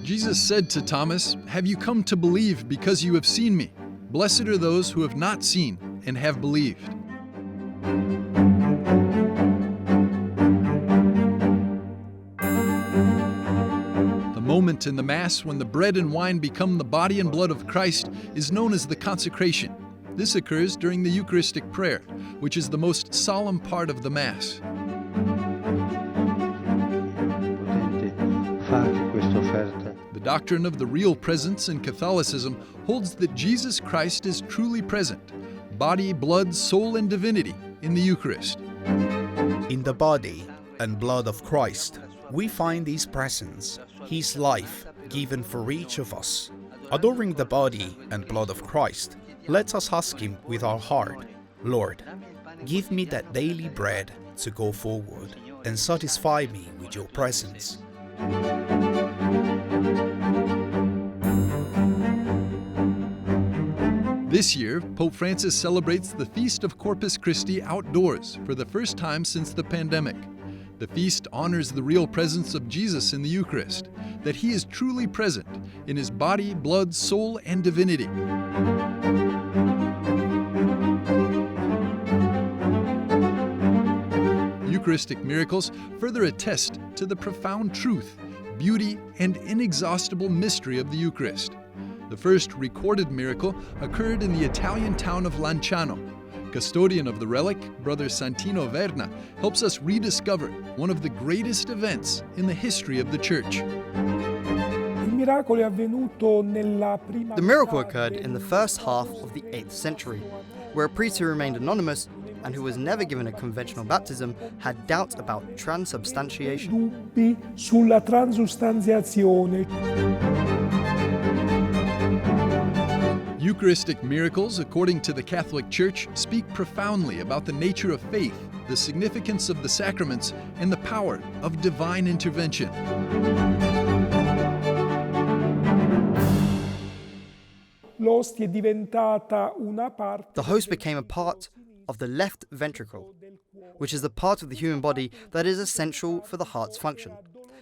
Jesus said to Thomas, "Have you come to believe because you have seen me? Blessed are those who have not seen and have believed." The moment in the Mass when the bread and wine become the body and blood of Christ is known as the consecration. This occurs during the Eucharistic prayer, which is the most solemn part of the Mass. The doctrine of the real presence in Catholicism holds that Jesus Christ is truly present, body, blood, soul, and divinity, in the Eucharist. In the body and blood of Christ, we find His presence, His life given for each of us. Adoring the body and blood of Christ, let us ask Him with our heart, "Lord, give me that daily bread to go forward and satisfy me with your presence." This year, Pope Francis celebrates the Feast of Corpus Christi outdoors for the first time since the pandemic. The feast honors the real presence of Jesus in the Eucharist, that He is truly present in His body, blood, soul, and divinity. Eucharistic miracles further attest to the profound truth, beauty, and inexhaustible mystery of the Eucharist. The first recorded miracle occurred in the Italian town of Lanciano. Custodian of the relic, Brother Santino Verna, helps us rediscover one of the greatest events in the history of the Church. The miracle occurred in the first half of the 8th century, where a priest who remained anonymous and who was never given a conventional baptism had doubt about transubstantiation. Eucharistic miracles, according to the Catholic Church, speak profoundly about the nature of faith, the significance of the sacraments, and the power of divine intervention. The host became a part of the left ventricle, which is the part of the human body that is essential for the heart's function.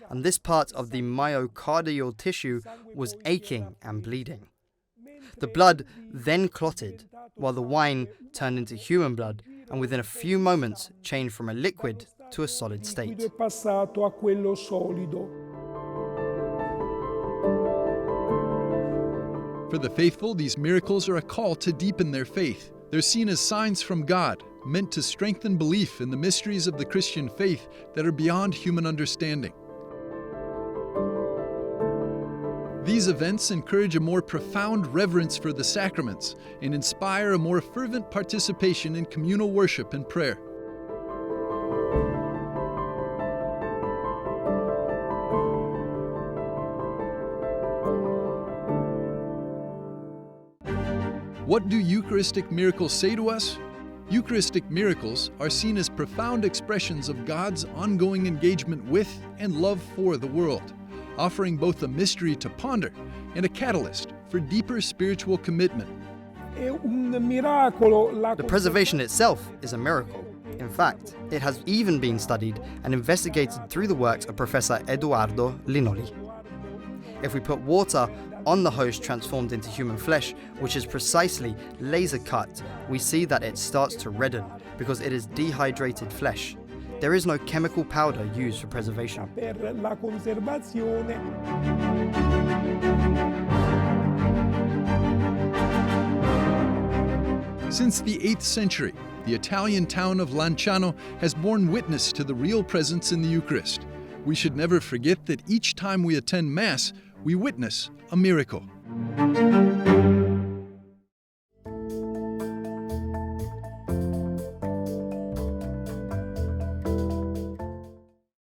And this part of the myocardial tissue was aching and bleeding. The blood then clotted, while the wine turned into human blood and within a few moments changed from a liquid to a solid state. For the faithful, these miracles are a call to deepen their faith. They're seen as signs from God, meant to strengthen belief in the mysteries of the Christian faith that are beyond human understanding. These events encourage a more profound reverence for the sacraments and inspire a more fervent participation in communal worship and prayer. What do Eucharistic miracles say to us? Eucharistic miracles are seen as profound expressions of God's ongoing engagement with and love for the world, offering both a mystery to ponder and a catalyst for deeper spiritual commitment. The preservation itself is a miracle. In fact, it has even been studied and investigated through the works of Professor Edoardo Linoli. If we put water on the host transformed into human flesh, which is precisely laser cut, we see that it starts to redden because it is dehydrated flesh. There is no chemical powder used for preservation. Since the 8th century, the Italian town of Lanciano has borne witness to the real presence in the Eucharist. We should never forget that each time we attend Mass, we witness a miracle.